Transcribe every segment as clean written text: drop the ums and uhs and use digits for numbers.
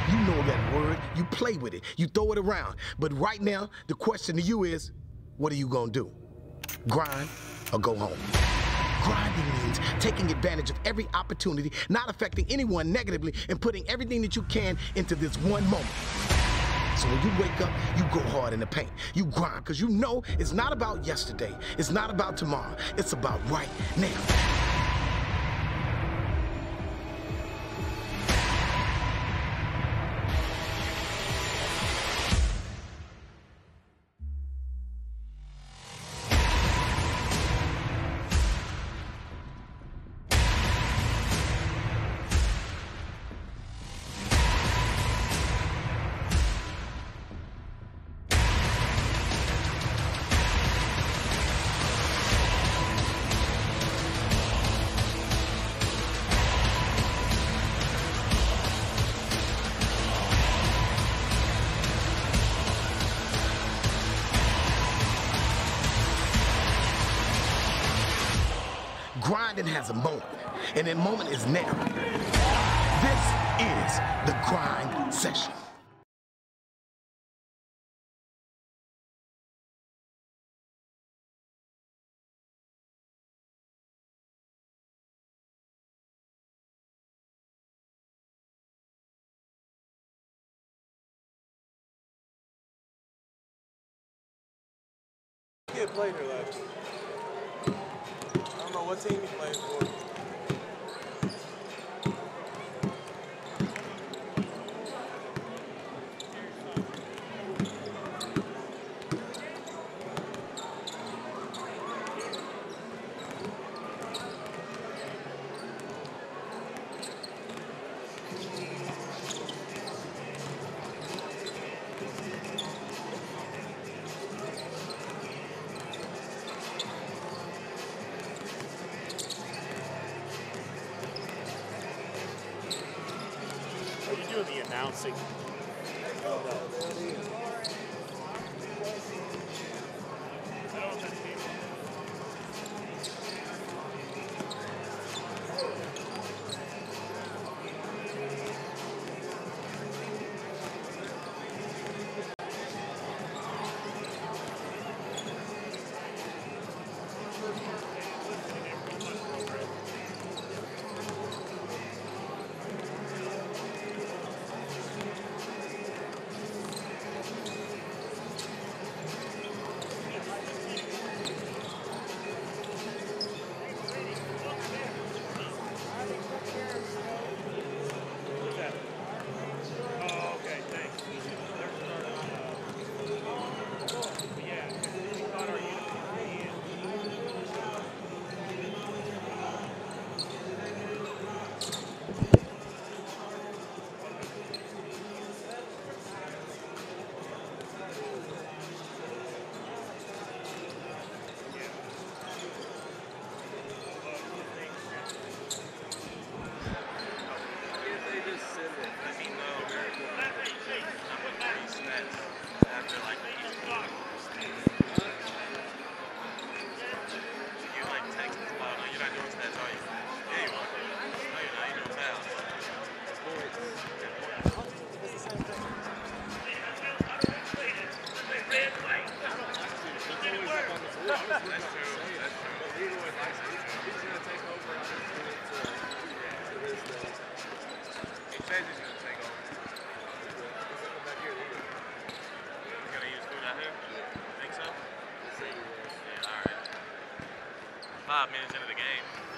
You know that word. You play with it. You throw it around. But right now, the question to you is, what are you gonna do? Grind or go home? Grinding means taking advantage of every opportunity, not affecting anyone negatively, and putting everything that you can into this one moment. So when you wake up, you go hard in the paint. You grind, because you know it's not about yesterday. It's not about tomorrow. It's about right now. Grinding has a moment, and that moment is now. This is the grind session. Kid played here last year. I don't know what team he played for. The announcing.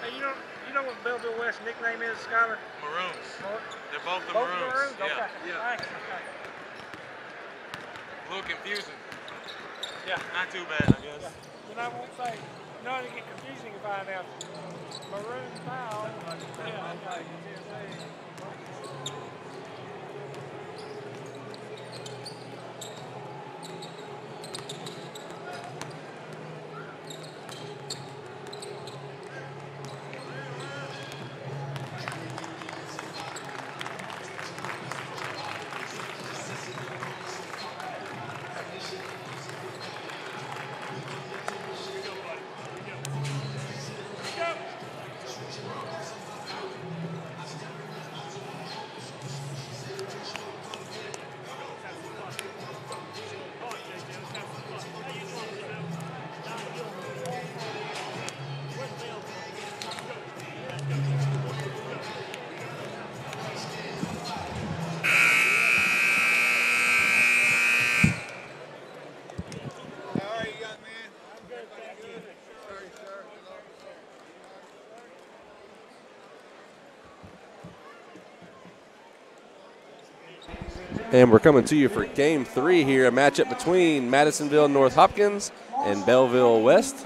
Hey, you know what Belleville West's nickname is, Skyler? Maroons. They're both the both Maroons. Okay. Yeah. Thanks. Okay. A little confusing. Yeah. Not too bad, I guess. Yeah. You know, I won't say, you know, it'll get confusing if I announce Maroon foul. Yeah. And we're coming to you for Game 3 here, a matchup between Madisonville North Hopkins and Belleville West.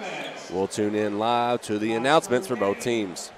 We'll tune in live to the announcements for both teams.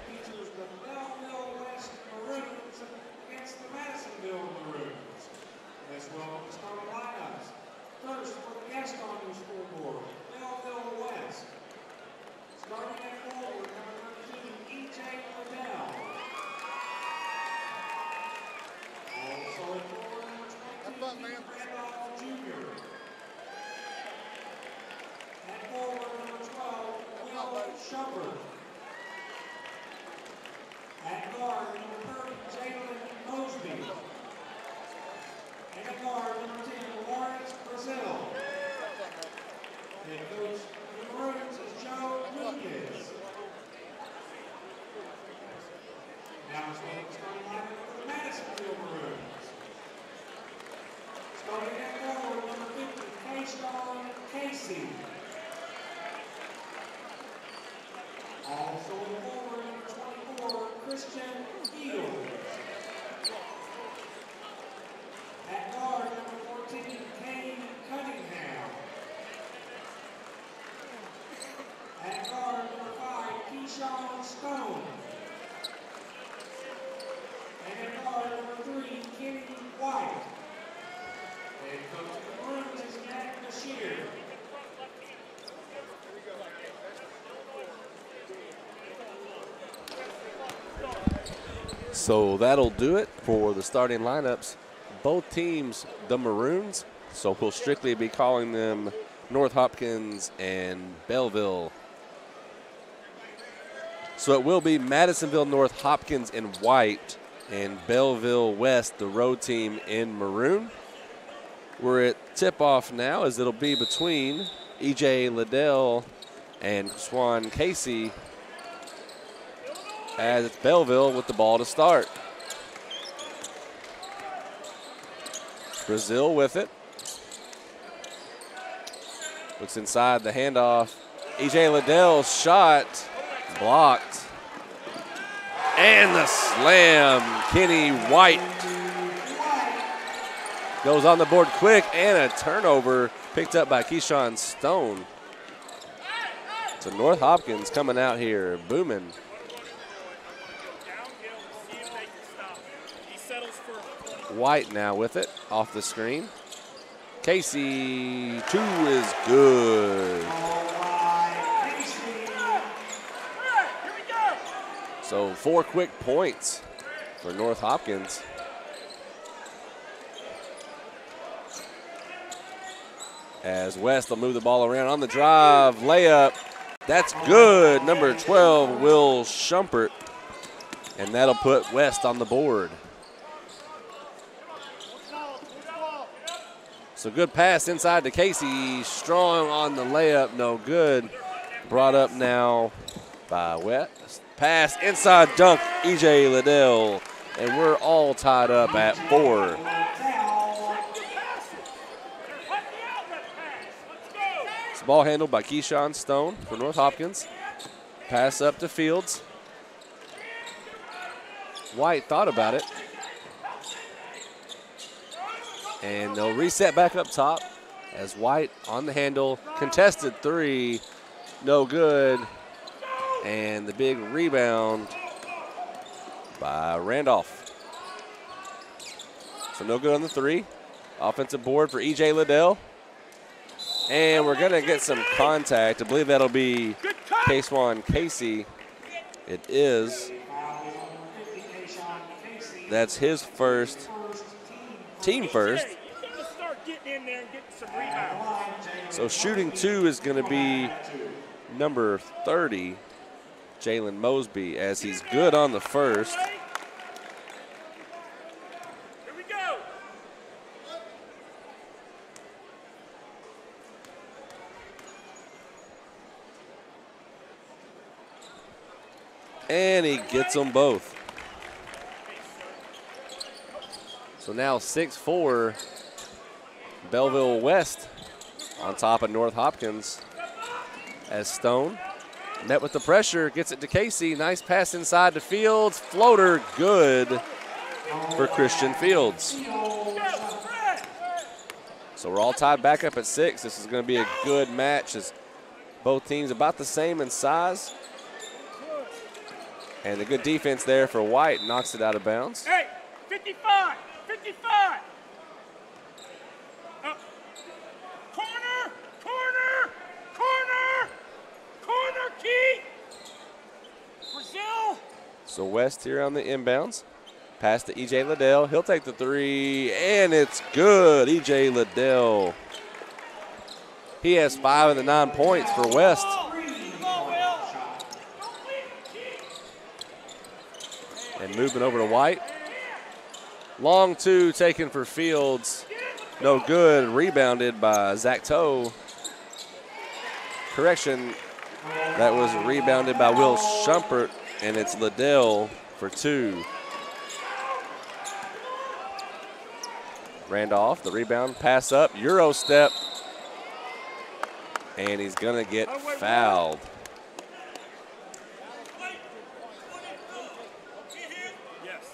So that'll do it for the starting lineups. Both teams, the Maroons, so we'll strictly be calling them North Hopkins and Belleville. So it will be Madisonville North Hopkins in white and Belleville West, the road team, in maroon. We're at tip-off now, as it'll be between E.J. Liddell and Swan Casey, as it's Belleville with the ball to start. Brazil with it. Looks inside the handoff. E.J. Liddell's shot blocked. And the slam. Kenny White goes on the board quick, and a turnover picked up by Keyshawn Stone. So North Hopkins coming out here booming. White now with it off the screen. Casey, 2 is good. So 4 quick points for North Hopkins. As West will move the ball around on the drive, layup. That's good. Number 12, Will Schumpert. And that'll put West on the board. So good pass inside to Casey. Strong on the layup, no good. Brought up now by West. Pass inside dunk, E.J. Liddell. And we're all tied up at 4. This ball handled by Keyshawn Stone for North Hopkins. Pass up to Fields. White thought about it. And they'll reset back up top as White on the handle. Contested 3, no good. And the big rebound by Randolph. So no good on the 3. Offensive board for E.J. Liddell. And we're going to get some contact. I believe that'll be K-Swan Casey. It is. That's his first. Team first. So shooting 2 is going to be number 30, Jalen Mosby, as he's good on the first. Here we go. And he gets them both. So now 6-4, Belleville West on top of North Hopkins, as Stone met with the pressure, gets it to Casey. Nice pass inside to Fields. Floater good. for Christian Fields. So we're all tied back up at 6. This is going to be a good match as both teams about the same in size. And a good defense there for White knocks it out of bounds. Hey, 55, 55. Corner, corner, corner, corner, key. Brazil. So West here on the inbounds. Pass to E.J. Liddell. He'll take the 3, and it's good. E.J. Liddell. He has 5 of the 9 points for West. And moving over to White. Long 2 taken for Fields. No good. Rebounded by Zach Toe. Correction. That was rebounded by Will Schumpert, and it's Liddell for 2. Randolph, the rebound, pass up, Euro step, and he's going to get fouled.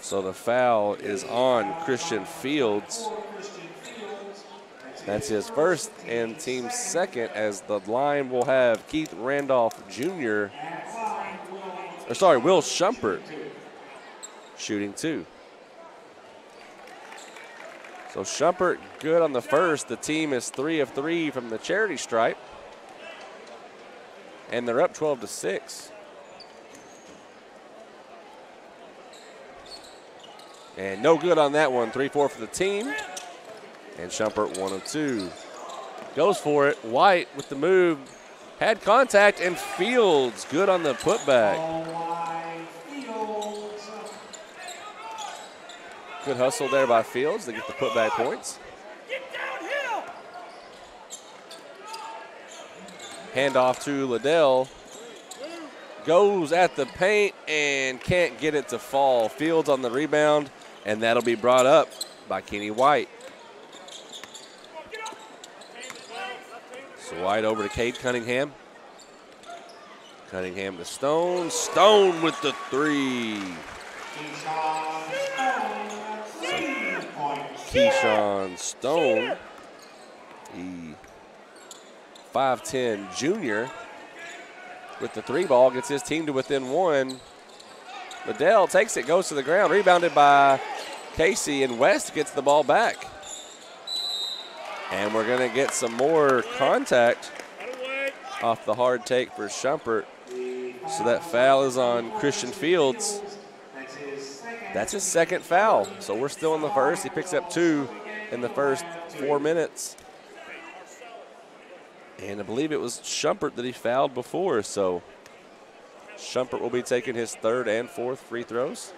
So the foul is on Christian Fields. That's his first and team's second, as the line will have Keith Randolph Jr. Will Schumpert shooting 2. So Schumpert good on the first. The team is 3 of 3 from the charity stripe. And they're up 12-6. And no good on that one. 3-4 for the team. And Schumpert 1 of 2. Goes for it. White with the move. Had contact, and Fields good on the putback. Good hustle there by Fields to get the putback points. Handoff to Liddell. Goes at the paint and can't get it to fall. Fields on the rebound, and that'll be brought up by Kenny White. So White over to Cade Cunningham. Cunningham to Stone. Stone with the 3. Keyshawn Stone, the 5'10" junior, with the 3 ball, gets his team to within 1. Liddell takes it, goes to the ground, rebounded by Casey, and West gets the ball back. And we're going to get some more contact off the hard take for Schumpert. So that foul is on Christian Fields. That's his second foul. So we're still in the first. He picks up 2 in the first 4 minutes. And I believe it was Schumpert that he fouled before. So Schumpert will be taking his 3rd and 4th free throws.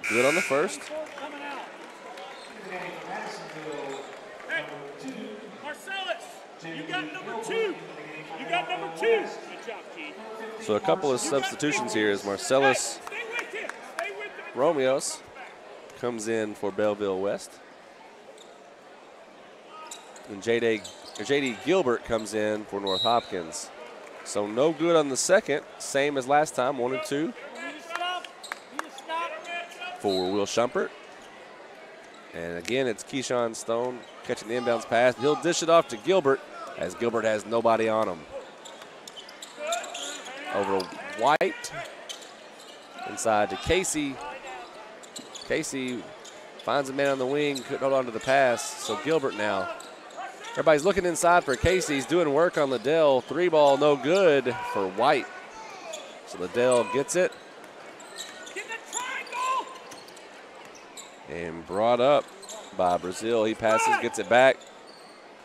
Good on the first. Hey, Marcellus, you got number 2. You got number 2. Good job, Keith. So a couple of substitutions here as Marcellus Romeos comes in for Belleville West. And J.D. Gilbert comes in for North Hopkins. So no good on the second, same as last time, 1 and 2 for Will Schumpert. And again, it's Keyshawn Stone catching the inbounds pass. He'll dish it off to Gilbert, as Gilbert has nobody on him. Over to White. Inside to Casey. Casey finds a man on the wing, couldn't hold on to the pass, so Gilbert now. Everybody's looking inside for Casey. He's doing work on Liddell. 3 ball, no good for White. So Liddell gets it. And brought up by Brazil. He passes, gets it back.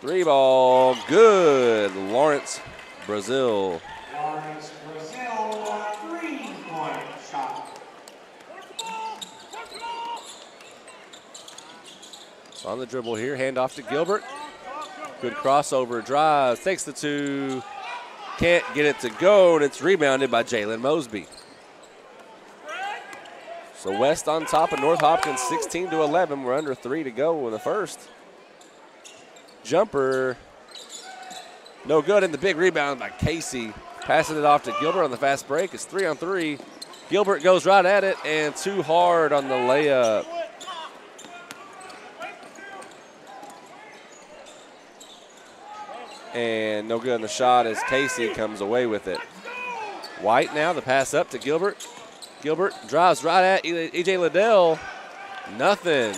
3 ball, good. Lawrence Brazil. Lawrence Brazil, 3-point shot. So on the dribble here, handoff to Gilbert. Good crossover, drives, takes the 2. Can't get it to go, and it's rebounded by Jalen Mosby. So West on top of North Hopkins, 16-11. We're under 3 to go in the first. Jumper, no good, and the big rebound by Casey. Passing it off to Gilbert on the fast break. It's 3 on 3. Gilbert goes right at it, and too hard on the layup. And no good on the shot as Casey comes away with it. White now, the pass up to Gilbert. Gilbert drives right at E.J. Liddell. Nothing.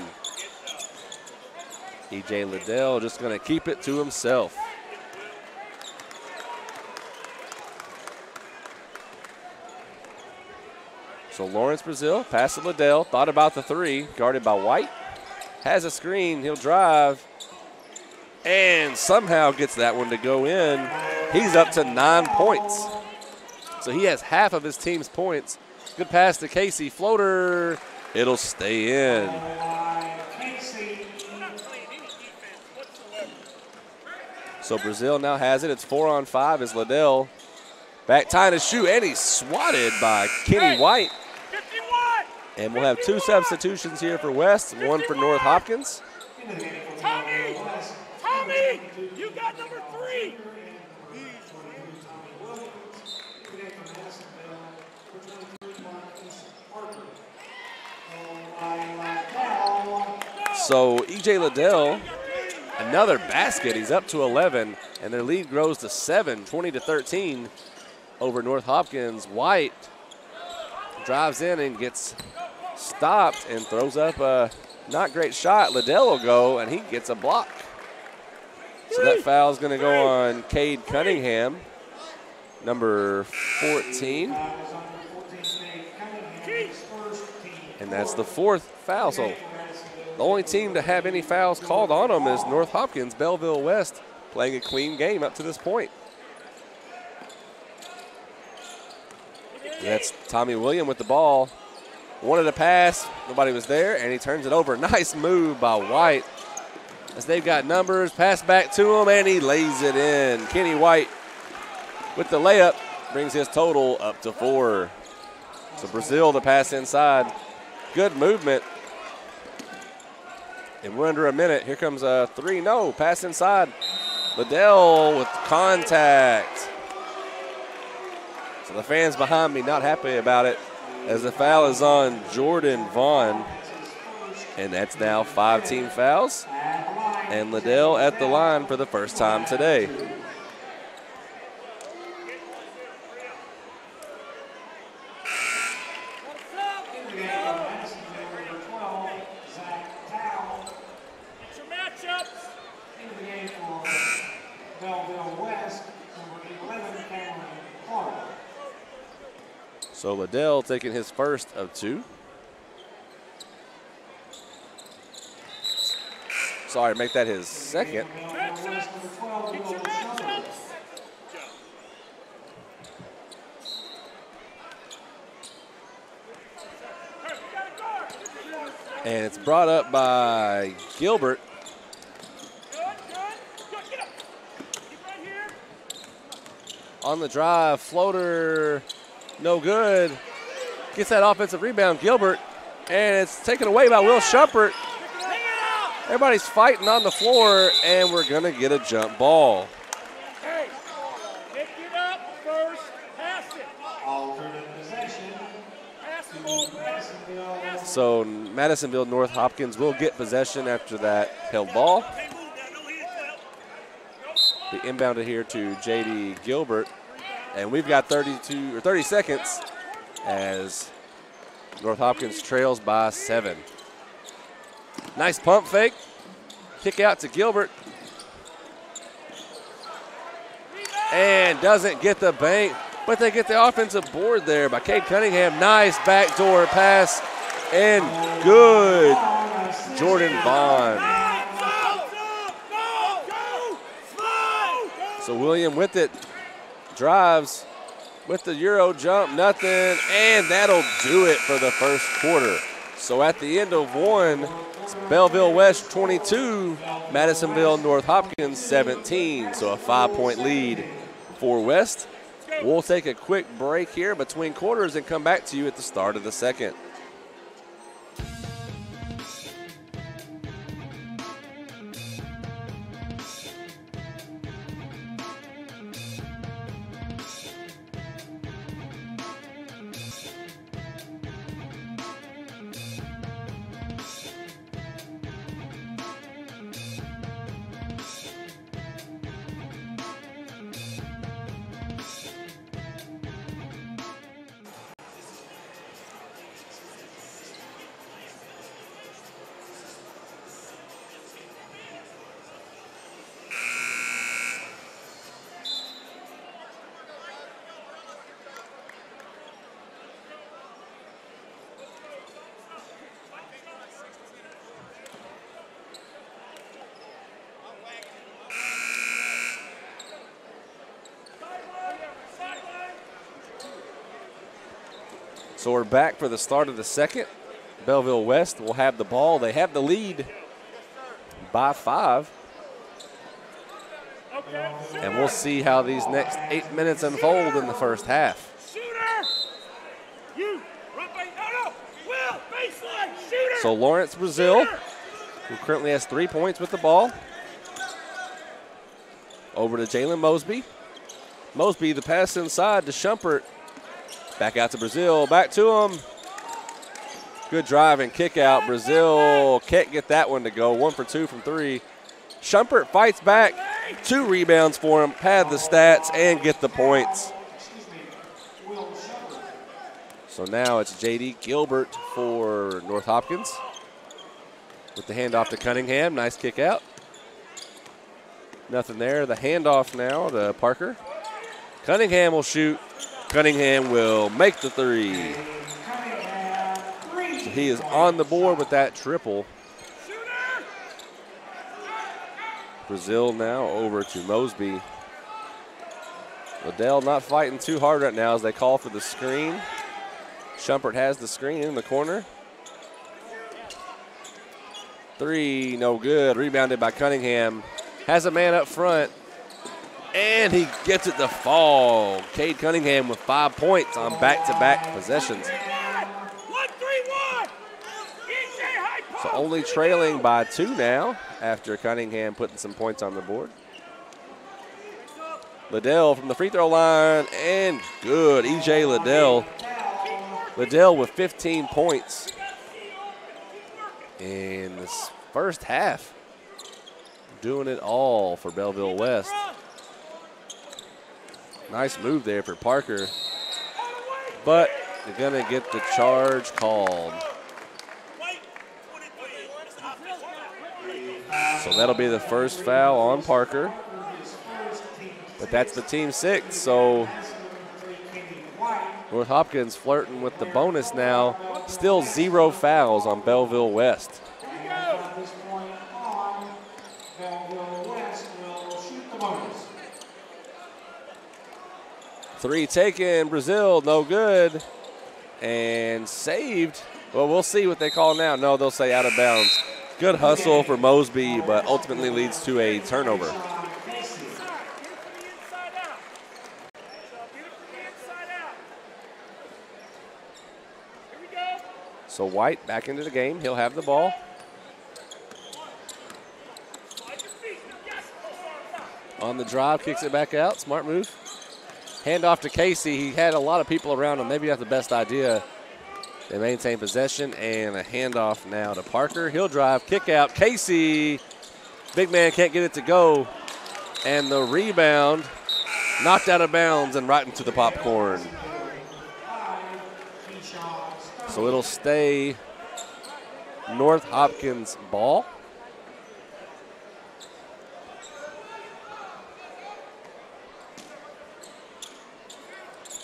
E.J. Liddell just going to keep it to himself. So Lawrence Brazil, pass to Liddell, thought about the three, guarded by White. Has a screen, he'll drive, and somehow gets that one to go in. He's up to 9 points. So he has half of his team's points. Good pass to Casey, floater, it'll stay in. So Brazil now has it, it's 4-on-5 as Liddell. Back time to shoot, and he's swatted by Kenny White. And we'll have 2 substitutions here for West, 1 for North Hopkins. Tommy, you got number 3. So E.J. Liddell, another basket. He's up to 11, and their lead grows to 7, 20-13 over North Hopkins. White drives in and gets stopped and throws up a not great shot. Liddell will go, and he gets a block. So that foul is going to go on Cade Cunningham, number 14. And that's the 4th foul. So the only team to have any fouls called on them is North Hopkins. Belleville West playing a clean game up to this point. That's Tommy William with the ball. Wanted a pass, nobody was there, and he turns it over. Nice move by White as they've got numbers. Pass back to him, and he lays it in. Kenny White with the layup brings his total up to 4. So Brazil to pass inside. Good movement. And we're under a minute. Here comes a 3. No, pass inside. Liddell with contact. So the fans behind me not happy about it as the foul is on Jordan Vaughn. And that's now 5 team fouls. And Liddell at the line for the first time today. So Liddell taking his first of 2. Sorry, make that his second. And it's brought up by Gilbert. On the drive, floater. No good. Gets that offensive rebound, Gilbert, and it's taken away by Will Shumpert. Everybody's fighting on the floor, and we're going to get a jump ball. Hey, pick it up first, pass it. Alternate possession. Pass the ball, Pass So Madisonville North Hopkins will get possession after that held ball. The inbounded here to J.D. Gilbert. And we've got 30 seconds as North Hopkins trails by 7. Nice pump fake. Kick out to Gilbert. And doesn't get the bank, but they get the offensive board there by Cade Cunningham. Nice backdoor pass and good. Jordan Vaughn. So William with it. Drives with the Euro jump, nothing, and that'll do it for the first quarter. So at the end of 1, it's Belleville West 22, Madisonville North Hopkins 17. So a 5-point lead for West. We'll take a quick break here between quarters and come back to you at the start of the second. So we're back for the start of the second. Belleville West will have the ball. They have the lead by 5. And we'll see how these next 8 minutes unfold in the first half. So Lawrence Brazil, who currently has 3 points with the ball. Over to Jalen Mosby. Mosby, the pass inside to Shumpert. Back out to Brazil, back to him. Good drive and kick out. Brazil can't get that one to go. 1 for 2 from 3. Shumpert fights back. 2 rebounds for him, pad the stats, and get the points. So now it's J.D. Gilbert for North Hopkins. With the handoff to Cunningham. Nice kick out. Nothing there. The handoff now to Parker. Cunningham will shoot. Cunningham will make the 3. So he is on the board with that triple. Brazil now over to Mosby. Liddell not fighting too hard right now as they call for the screen. Shumpert has the screen in the corner. 3, no good. Rebounded by Cunningham. Has a man up front. And he gets it to fall. Cade Cunningham with 5 points on back-to-back possessions. So only trailing by 2 now after Cunningham putting some points on the board. Liddell from the free throw line, and good. E.J. Liddell. Liddell with 15 points in this first half. Doing it all for Belleville West. Nice move there for Parker. But they're going to get the charge called. So that'll be the first foul on Parker. But that's the team 6, so North Hopkins flirting with the bonus now. Still 0 fouls on Belleville West. At this point on, Belleville West will shoot the bonus. 3 taken, Brazil, no good. And saved. Well, we'll see what they call now. No, they'll say out of bounds. Good hustle for Mosby, but ultimately leads to a turnover. So White back into the game. He'll have the ball. On the drive, kicks it back out. Smart move. Hand off to Casey. He had a lot of people around him. Maybe not the best idea. They maintain possession, and a handoff now to Parker. He'll drive, kick out. Casey, big man can't get it to go. And the rebound knocked out of bounds and right into the popcorn. So it'll stay North Hopkins ball.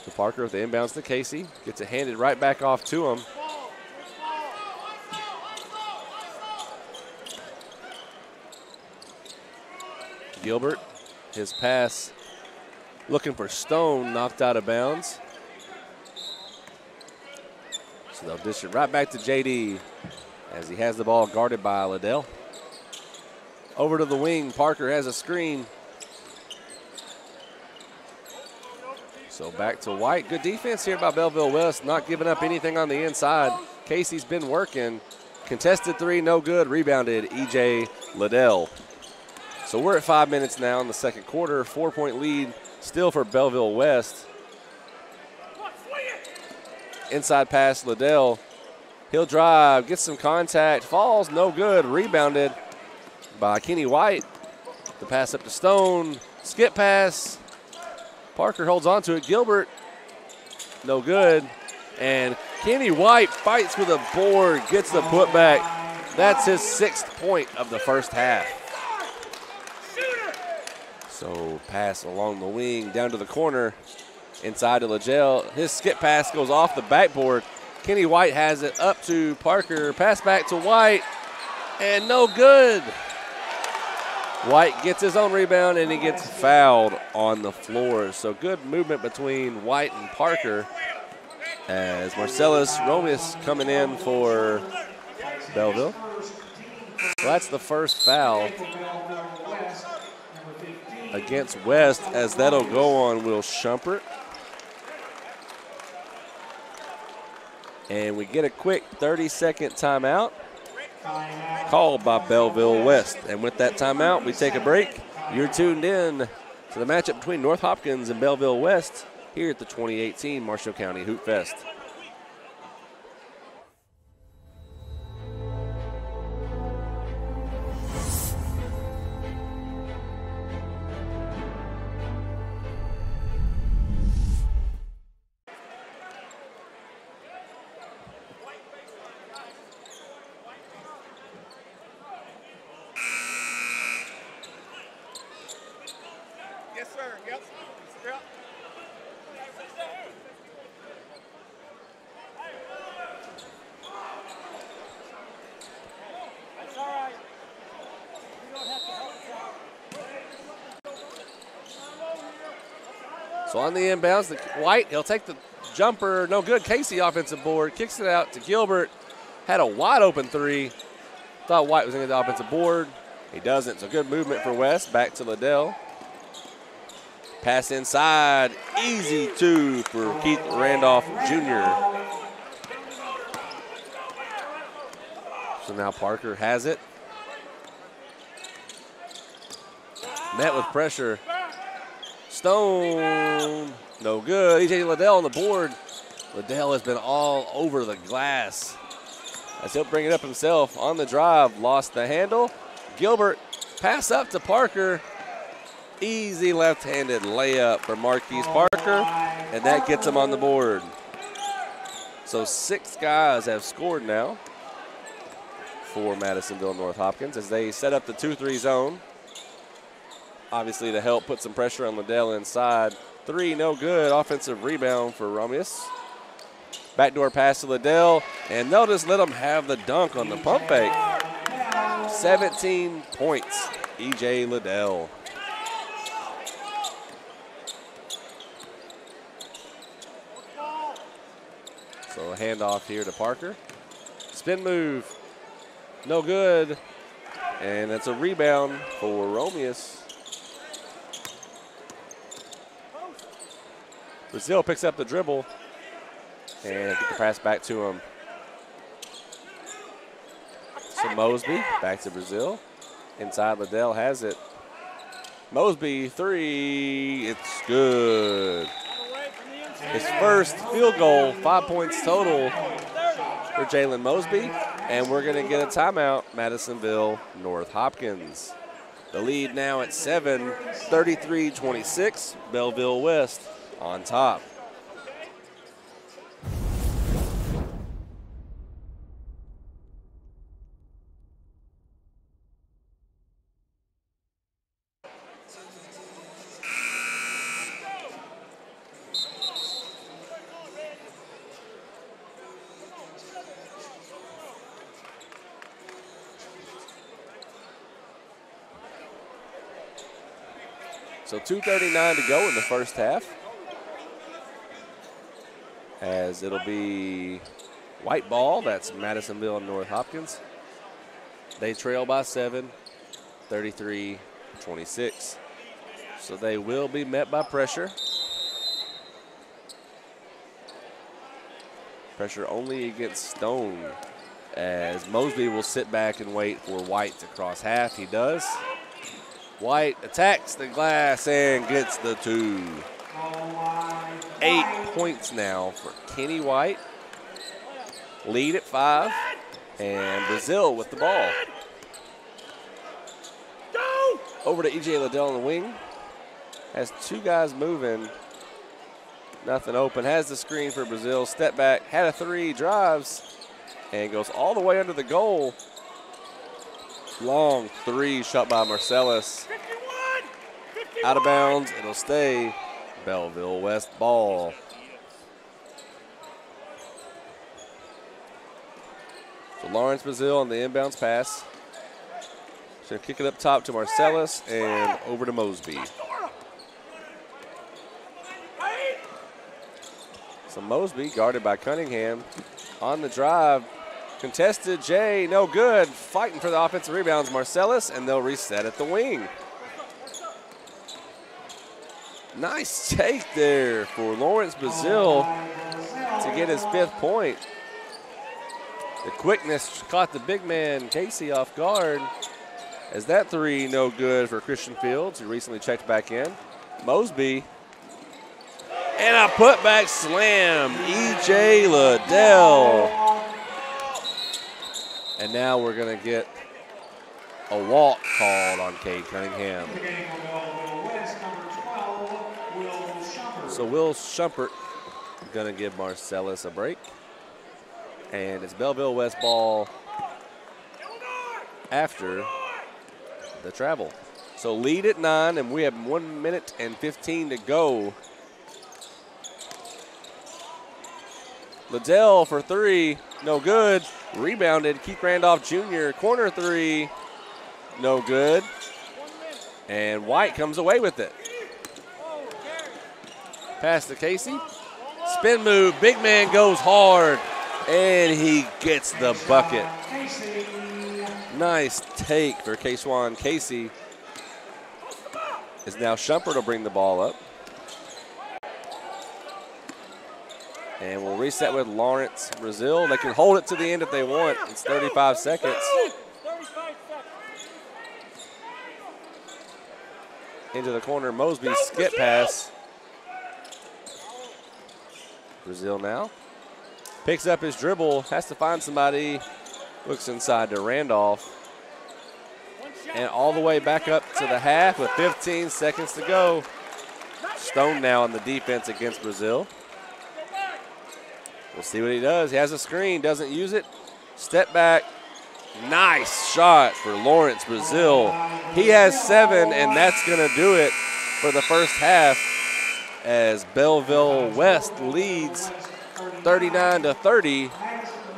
So Parker with the inbounds to Casey. Gets it handed right back off to him. Gilbert, his pass looking for Stone, knocked out of bounds. So they'll dish it right back to JD as he has the ball guarded by Liddell. Over to the wing, Parker has a screen. So back to White. Good defense here by Belleville West, not giving up anything on the inside. Casey's been working. Contested 3, no good. Rebounded E.J. Liddell. So we're at 5 minutes now in the second quarter. 4-point lead still for Belleville West. Inside pass, Liddell. He'll drive, gets some contact, falls, no good. Rebounded by Kenny White. The pass up to Stone. Skip pass. Parker holds on to it. Gilbert, no good. And Kenny White fights with a board, gets the putback. That's his 6th point of the first half. So pass along the wing, down to the corner, inside to Liddell. His skip pass goes off the backboard. Kenny White has it up to Parker. Pass back to White, and no good. White gets his own rebound, and he gets fouled on the floor. So good movement between White and Parker. As Marcellus Romius coming in for Belleville. Well, that's the first foul against West, as that'll go on Will Shumpert. And we get a quick 30-second timeout called by Belleville West. And with that timeout, we take a break. You're tuned in to the matchup between North Hopkins and Belleville West here at the 2018 Marshall County Hoopfest. So on the inbounds, White, he'll take the jumper, no good. Casey offensive board, kicks it out to Gilbert. Had a wide open three. Thought White was going to get the offensive board. He doesn't, so good movement for West. Back to Liddell. Pass inside, easy two for Keith Randolph Jr. So now Parker has it. Met with pressure. Stone, no good. E.J. Liddell on the board. Liddell has been all over the glass. As he'll bring it up himself on the drive, lost the handle. Gilbert, pass up to Parker. Easy left-handed layup for Marquise Parker, and that gets him on the board. So 6 guys have scored now for Madisonville North Hopkins as they set up the 2-3 zone. Obviously to help put some pressure on Liddell inside. 3, no good. Offensive rebound for Romius. Backdoor pass to Liddell, and they'll just let him have the dunk on the pump fake. 17 points, E.J. Liddell. So a handoff here to Parker. Spin move, no good. And it's a rebound for Romius. Brazil picks up the dribble and get the pass back to him. So Mosby back to Brazil. Inside, Liddell has it. Mosby, 3, it's good. His first field goal, 5 points total for Jalen Mosby. And we're gonna get a timeout, Madisonville North Hopkins. The lead now at 7, 33-26, Belleville West on top. So 2:39 to go in the first half. As it'll be white ball, that's Madisonville and North Hopkins. They trail by 7, 33-26. So they will be met by pressure. Pressure only against Stone, as Mosby will sit back and wait for White to cross half. He does. White attacks the glass and gets the 2. 8 points now for Kenny White. Lead at 5, and Brazil with the ball. Over to E.J. Liddell on the wing. Has 2 guys moving. Nothing open. Has the screen for Brazil. Step back. Had a 3. Drives. And goes all the way under the goal. Long 3 shot by Marcellus. 51. Out of bounds. It'll stay Belleville West ball. So Lawrence Brazil on the inbounds pass. So kick it up top to Marcellus and over to Mosby. So Mosby guarded by Cunningham on the drive. Contested, Jay, no good. Fighting for the offensive rebounds, Marcellus, and they'll reset at the wing. Nice take there for Lawrence Brazil to get his 5th point. The quickness caught the big man, Casey, off guard. As that 3 no good for Christian Fields, who recently checked back in. Mosby. And a putback slam, E.J. Liddell. And now we're going to get a walk called on Cade Cunningham. So Will Shumpert going to give Marcellus a break. And it's Belleville West ball after the travel. So lead at 9, and we have 1 minute and 15 to go. Liddell for 3, no good. Rebounded, Keith Randolph Jr., corner 3, no good. And White comes away with it. Pass to Casey. Spin move, big man goes hard, and he gets the bucket. Nice take for Kayswan Casey. Is now Shumpert will bring the ball up. And we'll reset with Lawrence Brazil. They can hold it to the end if they want. It's 35 seconds. Into the corner, Mosby, skip pass. Brazil now. Picks up his dribble, has to find somebody. Looks inside to Randolph. And all the way back up to the half with 15 seconds to go. Stone now on the defense against Brazil. We'll see what he does. He has a screen, doesn't use it. Step back. Nice shot for Lawrence Brazil. He has 7, and that's going to do it for the first half as Belleville West leads 39-30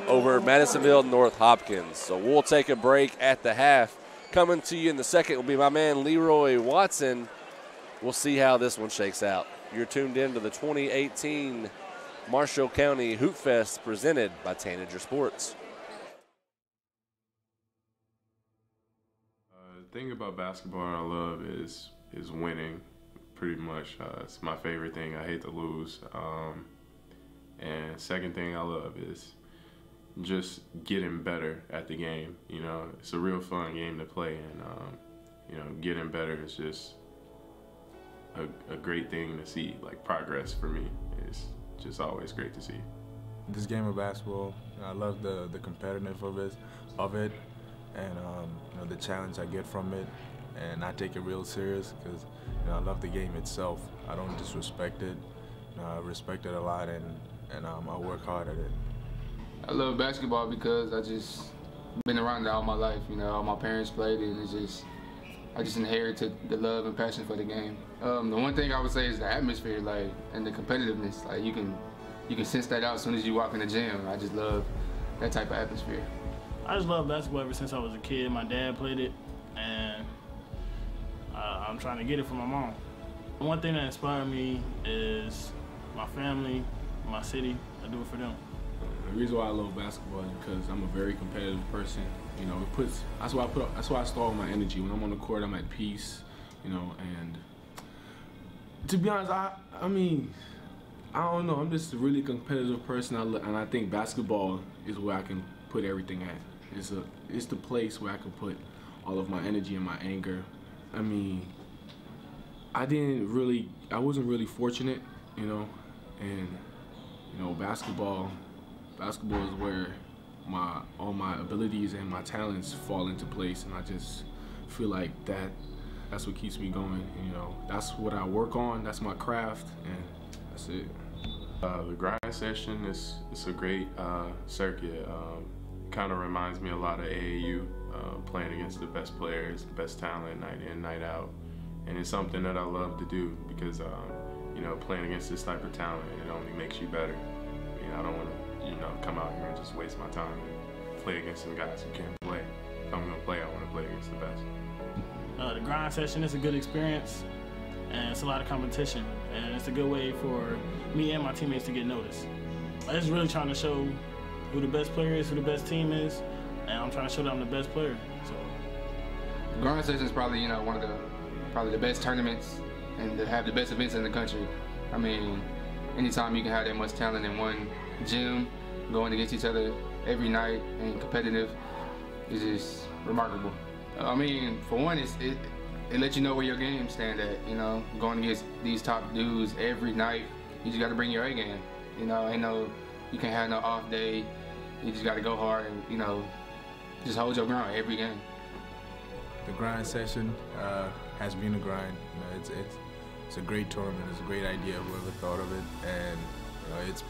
over Madisonville North Hopkins. So we'll take a break at the half. Coming to you in the second will be my man Leroy Watson. We'll see how this one shakes out. You're tuned in to the 2018 Marshall County Hoopfest presented by Tanager Sports. The thing about basketball I love is winning, pretty much. It's my favorite thing. I hate to lose. And second thing I love is just getting better at the game. You know, it's a real fun game to play, and you know, getting better is just a great thing to see. Like, progress for me is just always great to see. This game of basketball, I love the competitiveness of it, and you know, the challenge I get from it, and I take it real serious because, you know, I love the game itself. I don't disrespect it. You know, I respect it a lot, and I work hard at it. I love basketball because I just been around it all my life. You know, all my parents played it, and I just inherited the love and passion for the game. The one thing I would say is the atmosphere, like, and the competitiveness. Like, you can sense that out as soon as you walk in the gym. I just love that type of atmosphere. I just love basketball ever since I was a kid. My dad played it, and I'm trying to get it from my mom. One thing that inspired me is my family, my city. I do it for them. The reason why I love basketball is because I'm a very competitive person. You know, that's why I store my energy. When I'm on the court, I'm at peace. You know, and to be honest, I mean, I don't know. I'm just a really competitive person, and I think basketball is where I can put everything at. It's the place where I can put all of my energy and my anger. I mean, I wasn't really fortunate, you know, and you know, basketball is where all my abilities and my talents fall into place, and I just feel like that's what keeps me going. You know, that's what I work on. That's my craft, and that's it. The grind session is a great circuit. Kind of reminds me a lot of AAU, playing against the best players, the best talent, night in, night out, and it's something that I love to do because you know, playing against this type of talent, it only makes you better. You know, I don't want to, you know, come out here and just waste my time and play against some guys who can't play. If I'm gonna play, I want to play against the best. The grind session is a good experience, and it's a lot of competition. and it's a good way for me and my teammates to get noticed. I'm just really trying to show who the best player is, who the best team is, and I'm trying to show that I'm the best player. So, Grind Session is probably one of the best tournaments and to have the best events in the country. I mean, anytime you can have that much talent in one gym, going against each other every night and competitive, is just remarkable. I mean, for one, it lets you know where your game stand at. Going against these top dudes every night, you just got to bring your A game. You can't have no off day. You just got to go hard and just hold your ground every game. The Grind Session has been a grind. It's a great tournament. It's a great idea. Whoever thought of it, and it's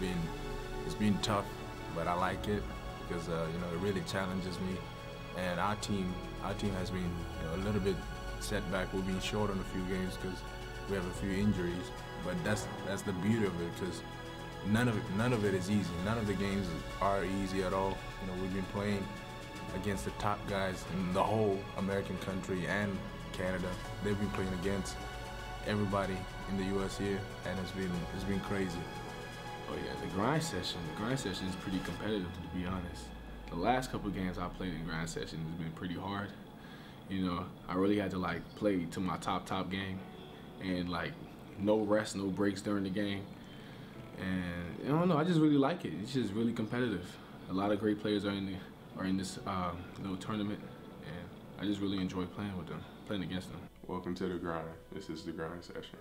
been tough, but I like it because it really challenges me. And our team has been a little bit setback. We've been short on a few games because we have a few injuries. But that's the beauty of it, because none of it is easy. None of the games are easy at all. We've been playing against the top guys in the whole American country and Canada. They've been playing against everybody in the U.S. here, and it's been crazy. Oh yeah, the grind session is pretty competitive, to be honest. The last couple of games I played in grind session has been pretty hard. I really had to play to my top game, and no rest, no breaks during the game. And I don't know, I just really like it. It's just really competitive. A lot of great players are in this tournament, and I just really enjoy playing with them, playing against them. Welcome to the grind. This is the grind session.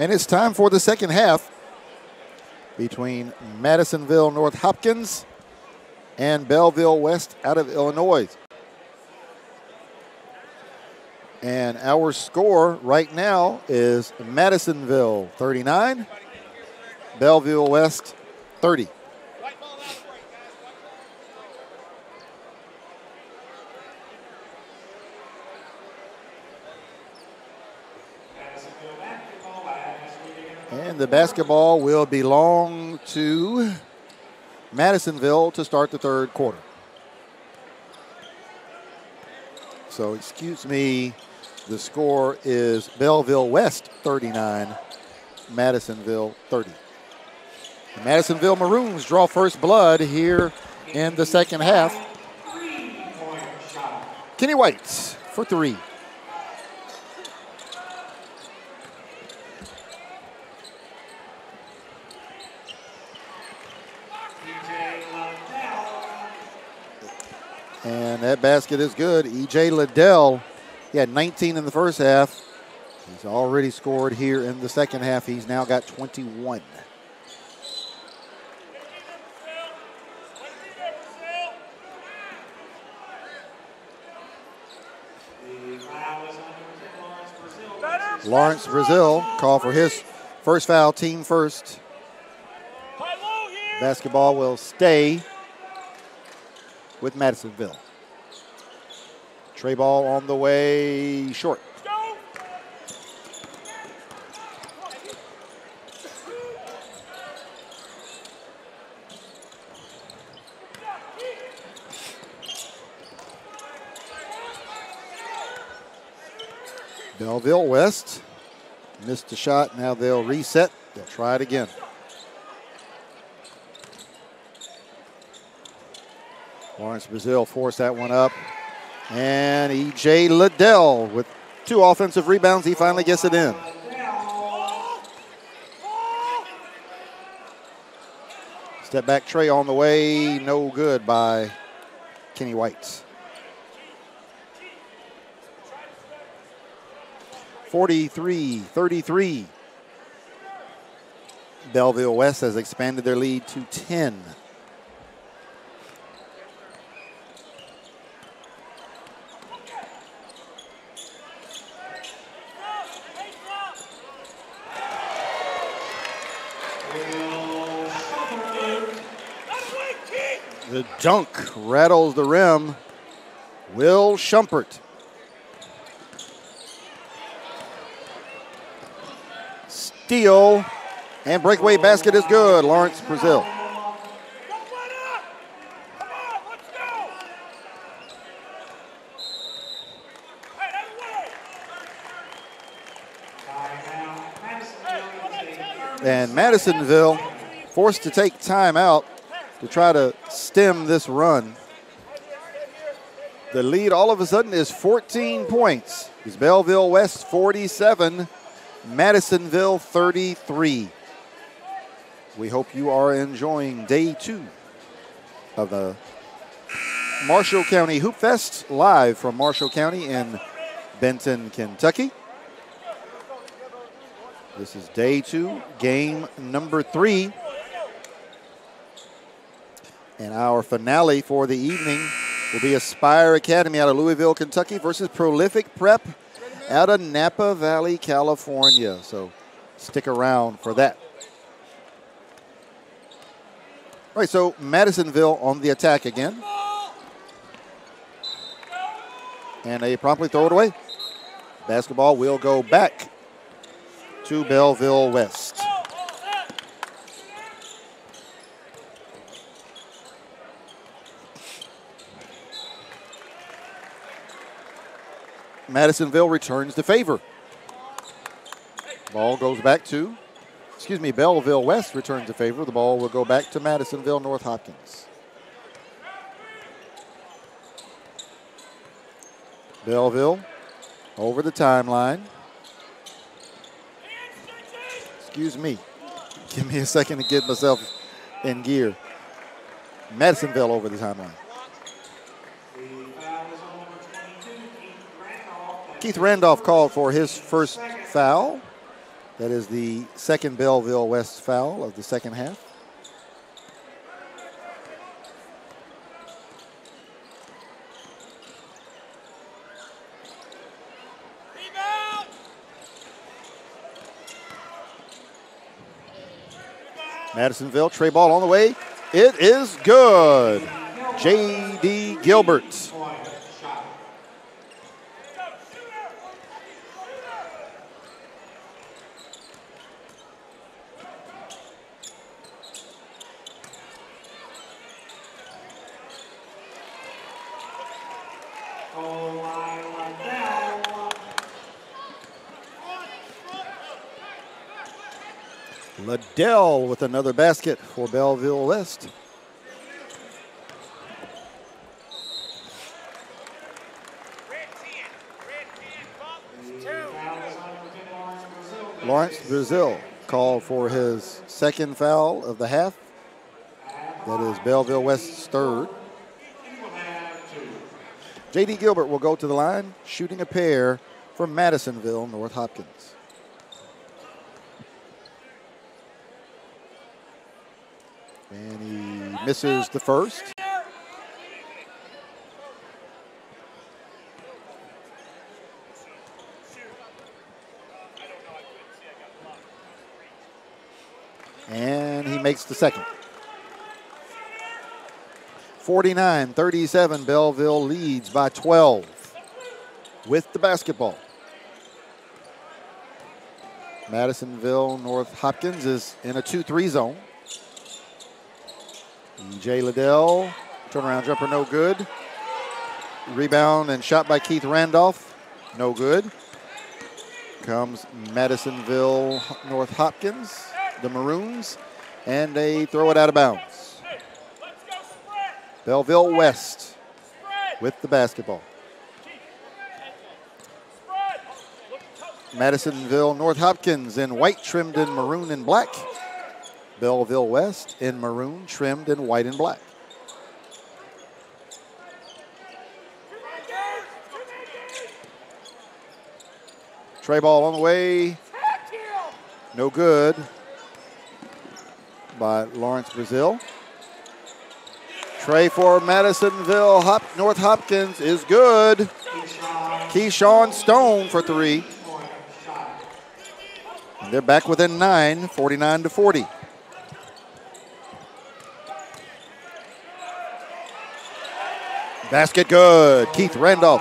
And it's time for the second half between Madisonville North Hopkins and Belleville West out of Illinois. And our score right now is Madisonville 39, Belleville West 30. And the basketball will belong to Madisonville to start the third quarter. So, excuse me, the score is Belleville West 39, Madisonville 30. The Madisonville Maroons draw first blood here in the second half. Kenny White for three. And that basket is good. E.J. Liddell, he had 19 in the first half. He's already scored here in the second half. He's now got 21. Lawrence Brazil called for his first foul, team first. Basketball will stay with Madisonville. Tray ball on the way short. Belleville West missed a shot. Now they'll reset. They'll try it again. Lawrence Brazil forced that one up. And E.J. Liddell with 2 offensive rebounds. He finally gets it in. Step back tray on the way. No good by Kenny White. 43-33. Belleville West has expanded their lead to 10. The dunk rattles the rim. Will Schumpert. Steal and breakaway basket is good. Lawrence Brazil. And Madisonville forced to take time out to try to stem this run. The lead all of a sudden is 14 points. It's Belleville West 47, Madisonville 33. We hope you are enjoying day 2 of the Marshall County Hoopfest, live from Marshall County in Benton, Kentucky. This is day 2, game number 3. And our finale for the evening will be Aspire Academy out of Louisville, Kentucky versus Prolific Prep out of Napa Valley, California. So stick around for that. All right, so Madisonville on the attack again. And they promptly throw it away. Basketball will go back to Belleville West. Madisonville returns the favor. Ball goes back to, Belleville West returns the favor. The ball will go back to Madisonville North Hopkins. Belleville over the timeline. Excuse me. Give me a second to get myself in gear. Madisonville over the timeline. Keith Randolph called for his first foul. That is the second Belleville West foul of the second half. Madisonville, tray ball on the way. It is good. J.D. Gilbert. Liddell with another basket for Belleville West. Lawrence Brazil called for his second foul of the half. That is Belleville West's third. J.D. Gilbert will go to the line, shooting a pair from Madisonville, North Hopkins. And he misses the first. And he makes the second. 49-37, Belleville leads by 12 with the basketball. Madisonville North Hopkins is in a 2-3 zone. E.J. Liddell, turnaround jumper, no good. Rebound and shot by Keith Randolph, no good. Comes Madisonville North Hopkins, the Maroons, and they throw it out of bounds. Belleville West with the basketball. Madisonville North Hopkins in white, trimmed in maroon and black. Belleville West in maroon, trimmed in white and black. Tray ball on the way. No good by Lawrence Brazil. Tray for Madisonville North Hopkins is good. Keyshawn Stone for three. And they're back within 9, 49-40. Basket good. Keith Randolph.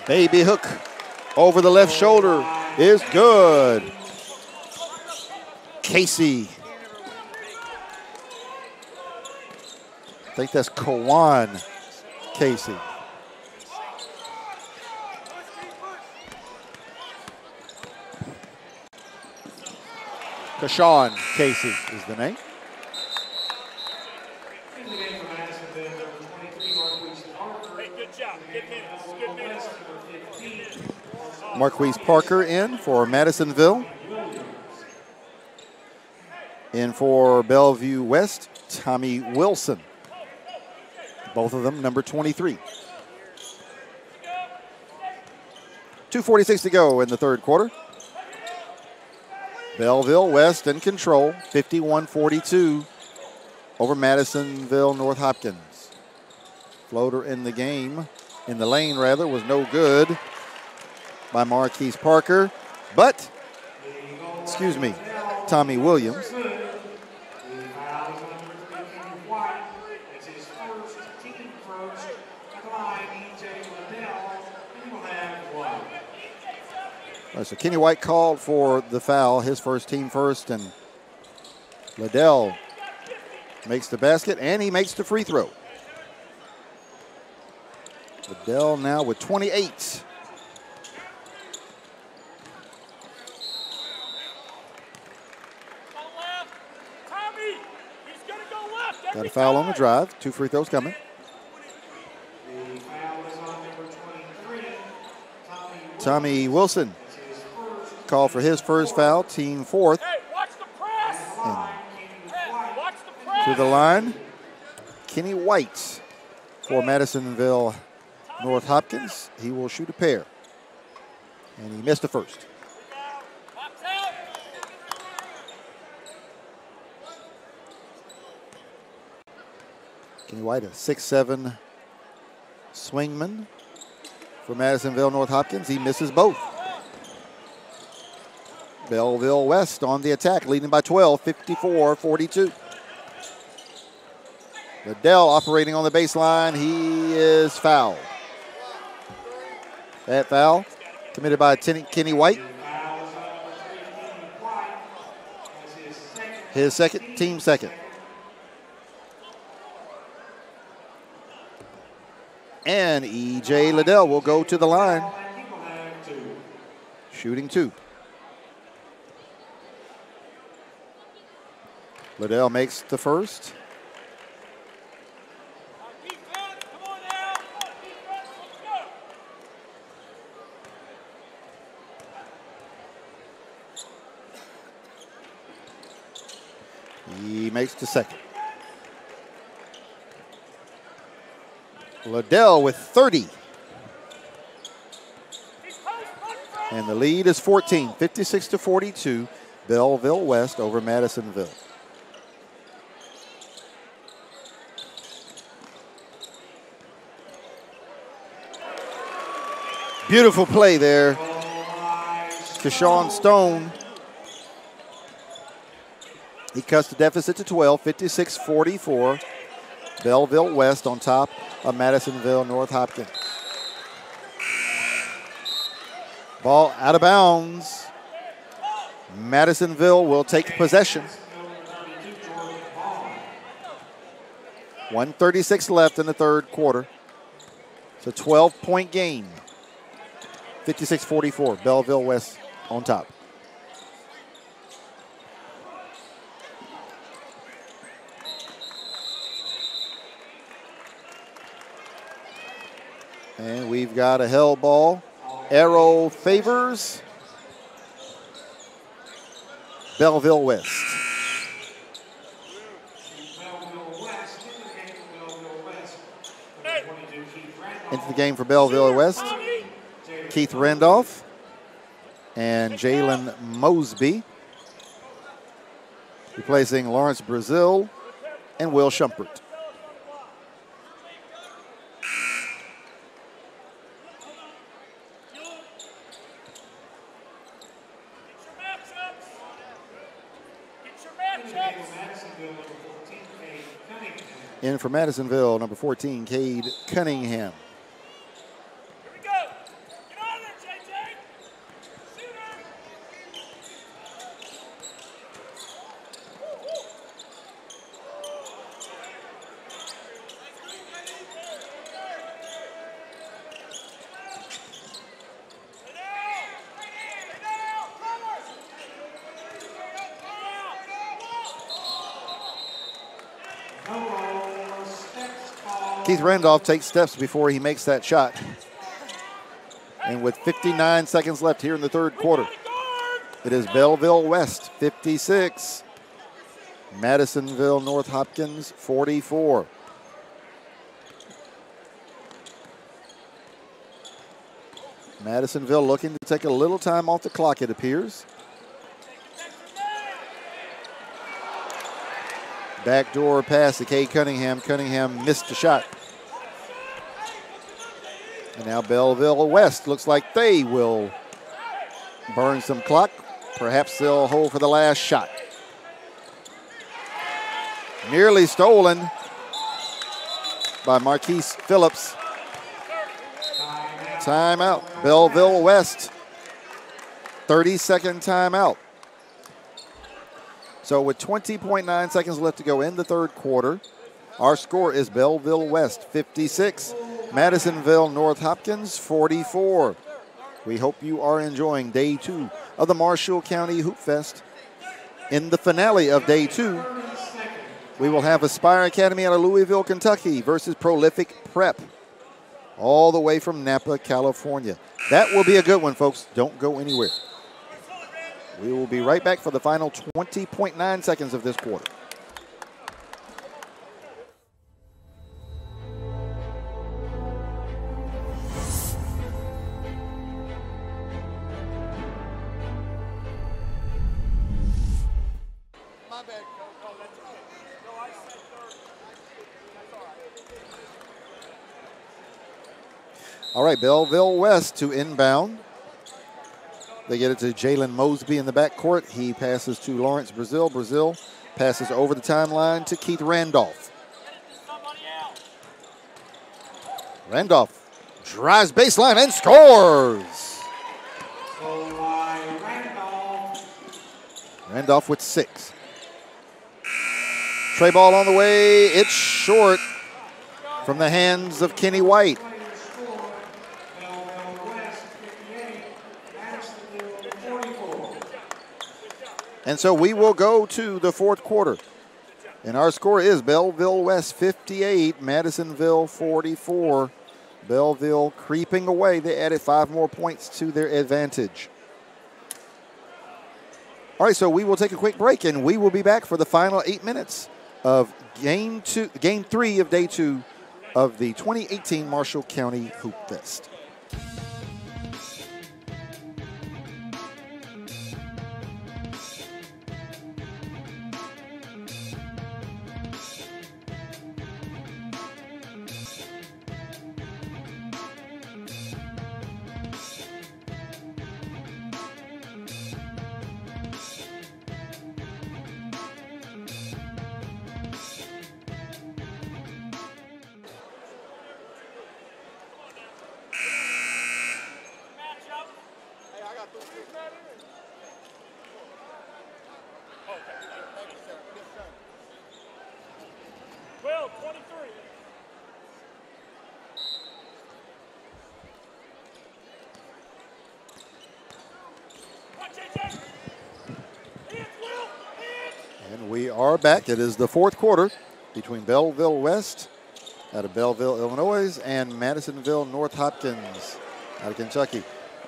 Baby hook over the left shoulder is good. Casey. I think that's Kawan Casey. Kashawn Casey is the name. Marquise Parker in for Madisonville. In for Bellevue West, Tommy Wilson. Both of them number 23. 2:46 to go in the third quarter. Belleville West in control, 51-42 over Madisonville North Hopkins. Floater in the game, in the lane rather, was no good by Marquise Parker, but, excuse me, Tommy Williams. So Kenny White called for the foul, his first team first, and Liddell makes the basket, and he makes the free throw. Liddell now with 28. Got a foul on the drive, 2 free throws coming. Tommy Wilson called for his first foul, team fourth. Hey, watch the press. Hey, watch the press. To the line, Kenny White for Madisonville North Hopkins. He will shoot a pair. And he missed the first. Pops out. Kenny White, a 6'7" swingman for Madisonville North Hopkins. He misses both. Belleville West on the attack, leading by 12, 54-42. Liddell operating on the baseline. He is fouled. That foul committed by Kenny White. His second, team second. And E.J. Liddell will go to the line, shooting two. Liddell makes the first. He makes the second. Liddell with 30. And the lead is 14, 56-42. Belleville West over Madisonville. Beautiful play there. Keshawn Stone. He cuts the deficit to 12, 56-44. Belleville West on top of Madisonville North Hopkins. Ball out of bounds. Madisonville will take possession. 1:36 left in the third quarter. It's a 12-point game. 56-44, Belleville West on top. And we've got a hell ball. Arrow favors Belleville West. Into the game for Belleville West, Keith Randolph and Jalen Mosby, replacing Lawrence Brazil and Will Shumpert. In for Madisonville, number 14, Cade Cunningham. Here we go. Get on there, JJ. Shooter. Keith Randolph takes steps before he makes that shot. And with 59 seconds left here in the third quarter, it is Belleville West 56, Madisonville North Hopkins 44. Madisonville looking to take a little time off the clock, it appears. Backdoor pass to Cade Cunningham. Cunningham missed the shot. And now Belleville West looks like they will burn some clock. Perhaps they'll hold for the last shot. Nearly stolen by Marquise Phillips. Timeout. Belleville West. 30-second timeout. So with 20.9 seconds left to go in the third quarter, our score is Belleville West 56, Madisonville North Hopkins 44. We hope you are enjoying day 2 of the Marshall County Hoopfest. In the finale of day 2, we will have Aspire Academy out of Louisville, Kentucky versus Prolific Prep, all the way from Napa, California. That will be a good one, folks. Don't go anywhere. We will be right back for the final 20.9 seconds of this quarter. All right, Belleville West to inbound. They get it to Jalen Mosby in the backcourt. He passes to Lawrence Brazil. Brazil passes over the timeline to Keith Randolph. Randolph drives baseline and scores. Randolph with 6. Tray ball on the way. It's short from the hands of Kenny White. And so we will go to the fourth quarter. And our score is Belleville West 58, Madisonville 44. Belleville creeping away. They added 5 more points to their advantage. All right, so we will take a quick break, and we will be back for the final 8 minutes of game 3 of day 2 of the 2018 Marshall County Hoopfest. And we are back. It is the fourth quarter between Belleville West out of Belleville, Illinois, and Madisonville North Hopkins out of Kentucky.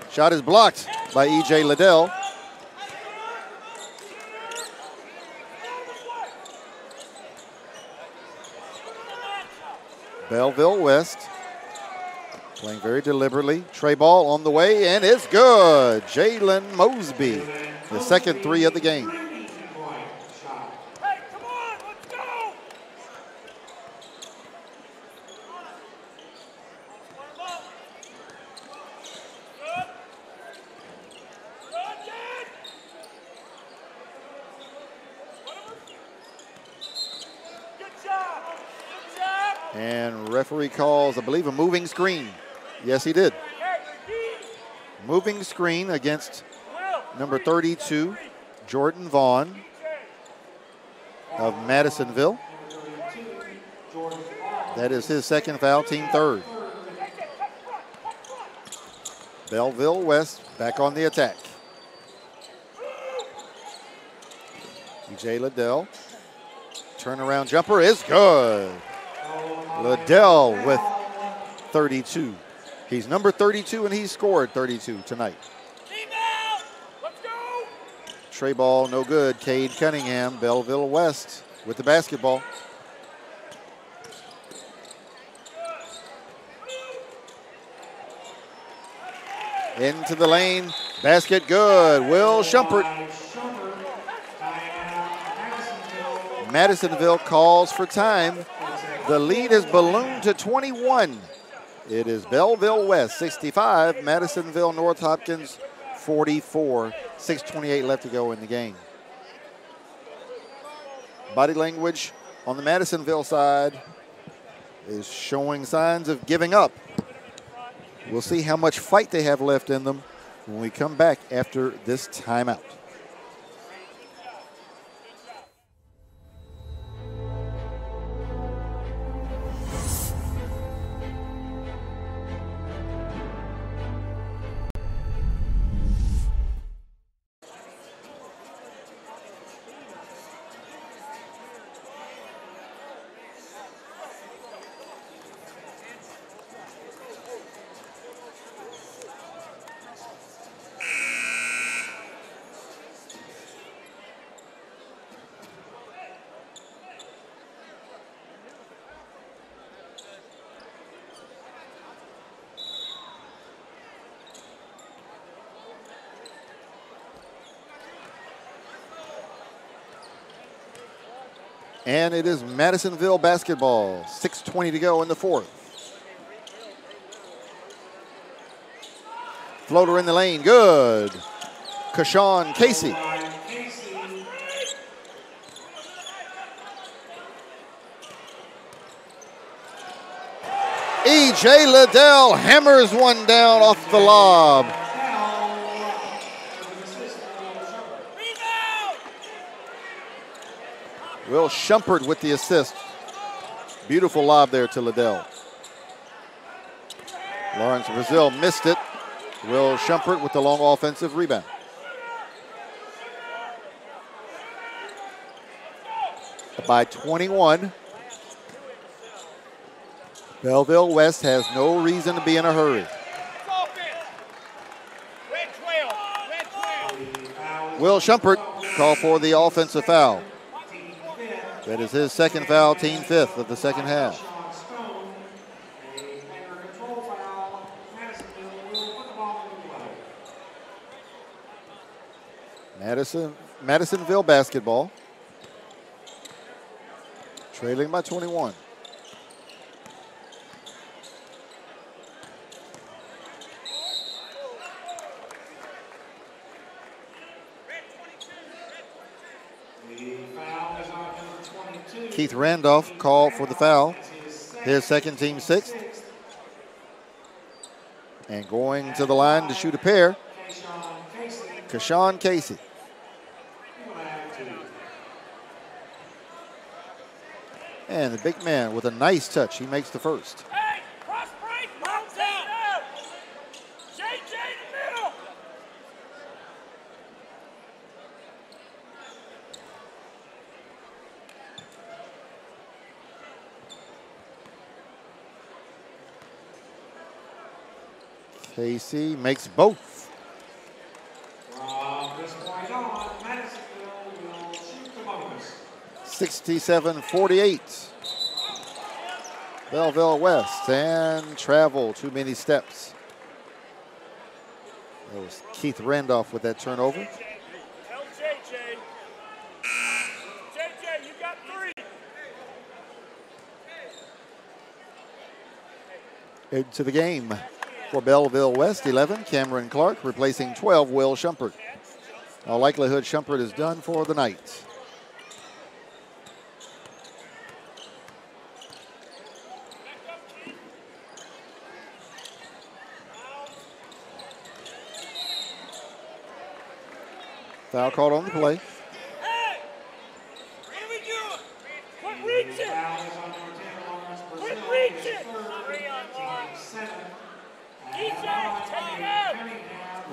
Shot is blocked by E.J. Liddell. Belleville West playing very deliberately. Tray ball on the way, and it's good. Jalen Mosby, the second 3 of the game. And referee calls, I believe, a moving screen. Yes, he did. Moving screen against number 32, Jordan Vaughn of Madisonville. That is his second foul, team third. Belleville West back on the attack. E.J. Liddell. Turnaround jumper is good. Liddell with 32. He's number 32, and he scored 32 tonight. Tray ball, no good. Cade Cunningham, Belleville West with the basketball. Into the lane, basket good. Will Shumpert. Madisonville calls for time. The lead has ballooned to 21. It is Belleville West 65, Madisonville North Hopkins 44. 6:28 left to go in the game. Body language on the Madisonville side is showing signs of giving up. We'll see how much fight they have left in them when we come back after this timeout. And it is Madisonville basketball. 6:20 to go in the fourth. Floater in the lane, good. Kashawn Casey. E.J. Liddell hammers one down off the lob. Will Shumpert with the assist. Beautiful lob there to Liddell. Lawrence Brazil missed it. Will Shumpert with the long offensive rebound. By 21. Belleville West has no reason to be in a hurry. Will Shumpert call for the offensive foul. That is his second foul, team fifth of the second half. Madisonville basketball. Trailing by 21. Keith Randolph called for the foul. His second, team sixth. And going to the line to shoot a pair, Kashawn Casey. And the big man with a nice touch. He makes the first. Casey makes both. From this point on, Madisonville will shoot the bonus. 67-48. Belleville West and travel too many steps. That was Keith Randolph with that turnover. Tell JJ. JJ, you got 3. Into the game for Belleville West, 11, Cameron Clark, replacing 12, Will Shumpert. All likelihood, Shumpert is done for the night. Foul called on the play. Hey! What are we doing? Quit reaching! Quit reaching! DJ, take it out!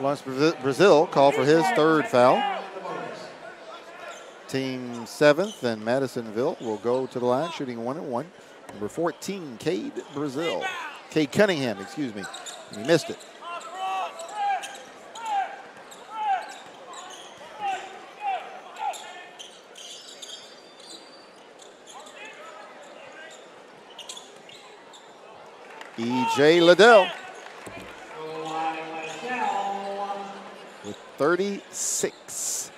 Lawrence Brazil called for his third foul. Team seventh, and Madisonville will go to the line, shooting 1 and 1. Number 14, Cade Cunningham, excuse me. He missed it. E.J. Liddell with 36.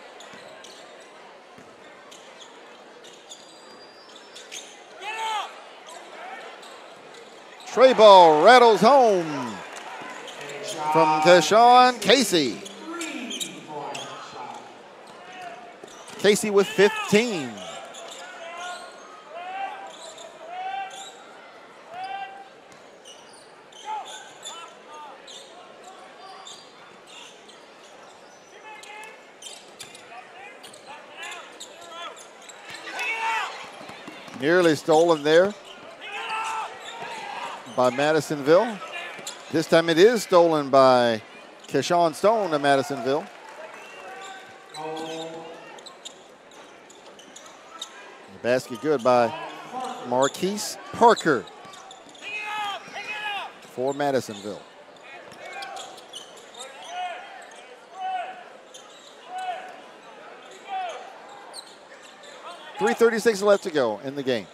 Tray ball rattles home from Kashawn Casey. Casey with 15. Nearly stolen there by Madisonville. This time it is stolen by Keshawn Stone of Madisonville. The basket good by Marquise Parker for Madisonville. .336 left to go in the game.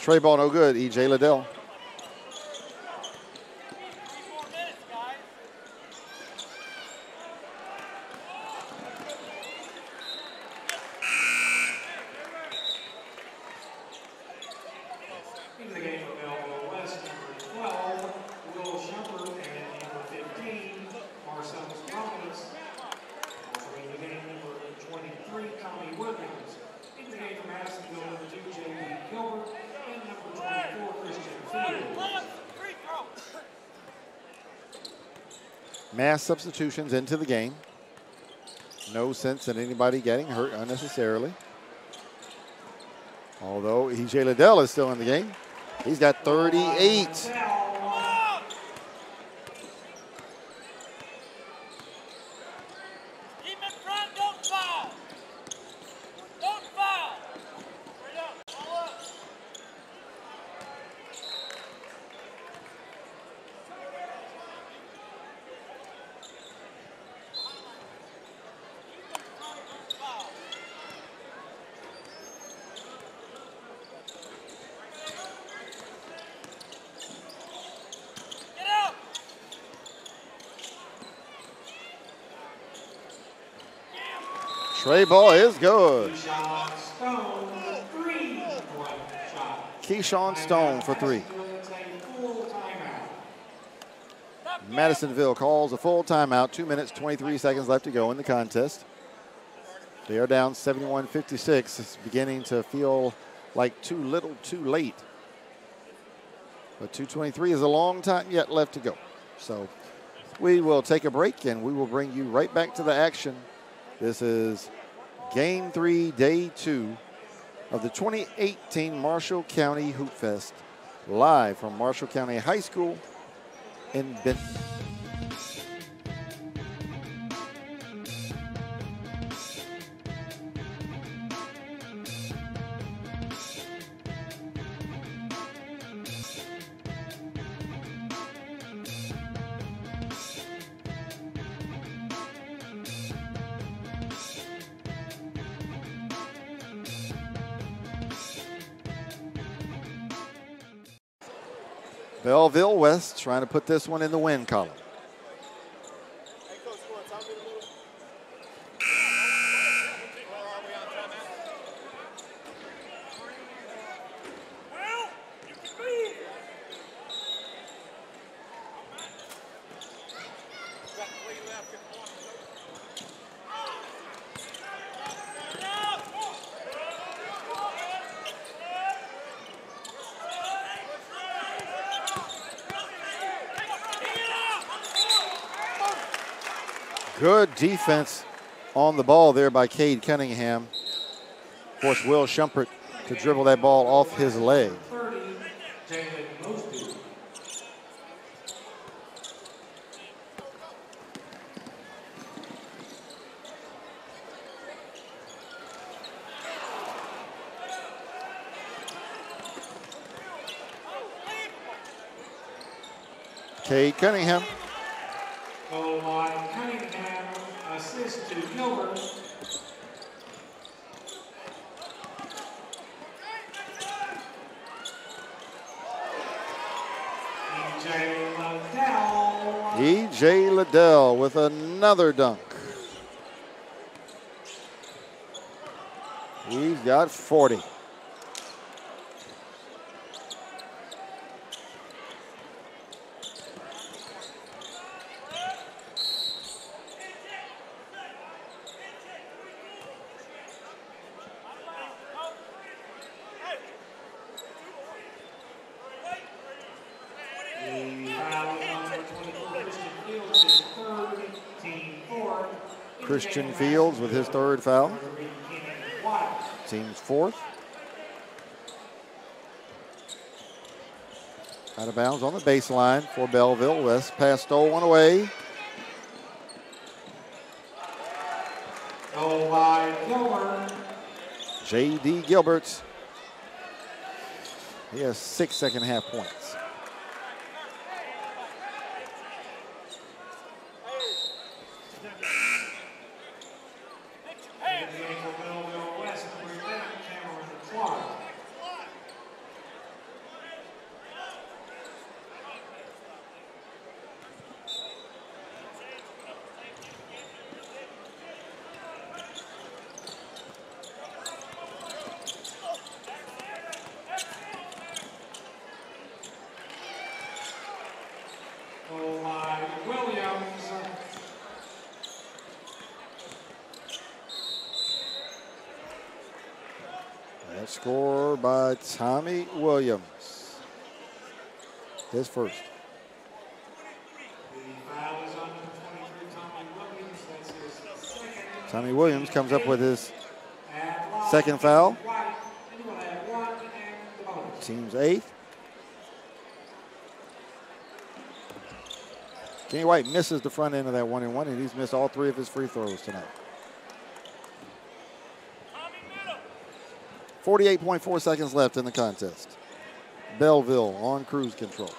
Tray ball no good, E.J. Liddell. Into the game for Belleville West, number 12, Will Shepard, and number 15, Marcellus Hopkins. Also in the game, number 23, Tommy Williams. In the game for Madisonville, number 2, J.D. Gilbert, and number 24, Christian Fields. Mass substitutions into the game. No sense in anybody getting hurt unnecessarily. Although E.J. Liddell is still in the game. He's got 38. Tray ball is good. Keyshawn Stone for 3. Madisonville calls a full timeout. 2 minutes, 23 seconds left to go in the contest. They are down 71-56. It's beginning to feel like too little, too late. But 2:23 is a long time yet left to go. So we will take a break and we will bring you right back to the action. This is Game 3, Day 2 of the 2018 Marshall County Hoopfest, live from Marshall County High School in Benton. Belleville West trying to put this one in the win column. Good defense on the ball there by Cade Cunningham. Forced Will Shumpert to dribble that ball off his leg. Cade Cunningham. Cunningham, assist to Gilbert. E.J. Liddell with another dunk. He's got 40. Christian Fields with his third foul. Team's fourth. Out of bounds on the baseline for Belleville West. Pass stole one away. Goal by Gilbert. J.D. Gilbert. He has 6 second half points. score by Tommy Williams. His first. Tommy Williams comes up with his second foul. Team's 8th. Kenny White misses the front end of that 1-and-1, and he's missed all 3 of his free throws tonight. 48.4 seconds left in the contest. Belleville on cruise control.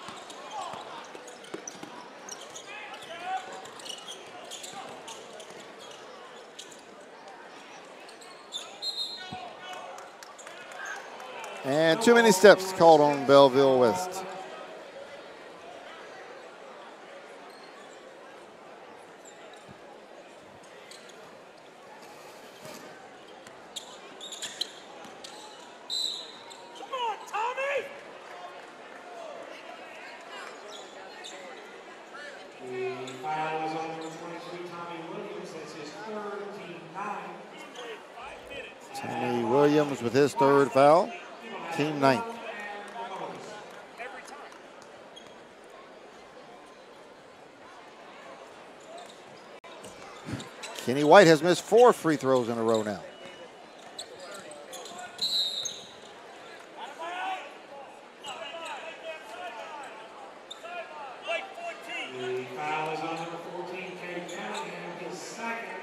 And too many steps called on Belleville West. Tommy Williams with his 3rd foul. Team 9th. Kenny White has missed 4 free throws in a row now. The foul is on number 14, Kay Cunningham, his 2nd,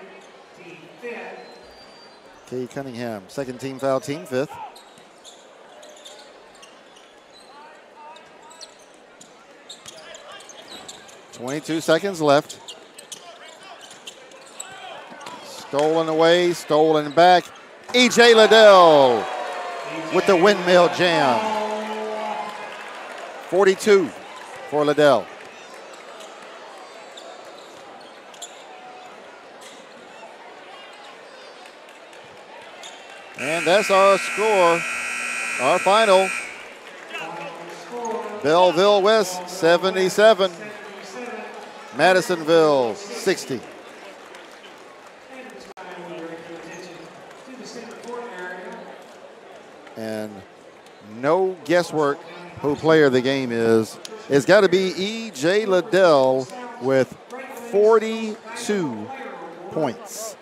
team 5th. Kay Cunningham, 2nd team foul, team 5th. .22 seconds left. Stolen away, stolen back. E.J. Liddell with the windmill jam. 42 for Liddell. And that's our score, our final. Belleville West 77. Madisonville 60. And no guesswork who player the game is. It's got to be E.J. Liddell with 42 points.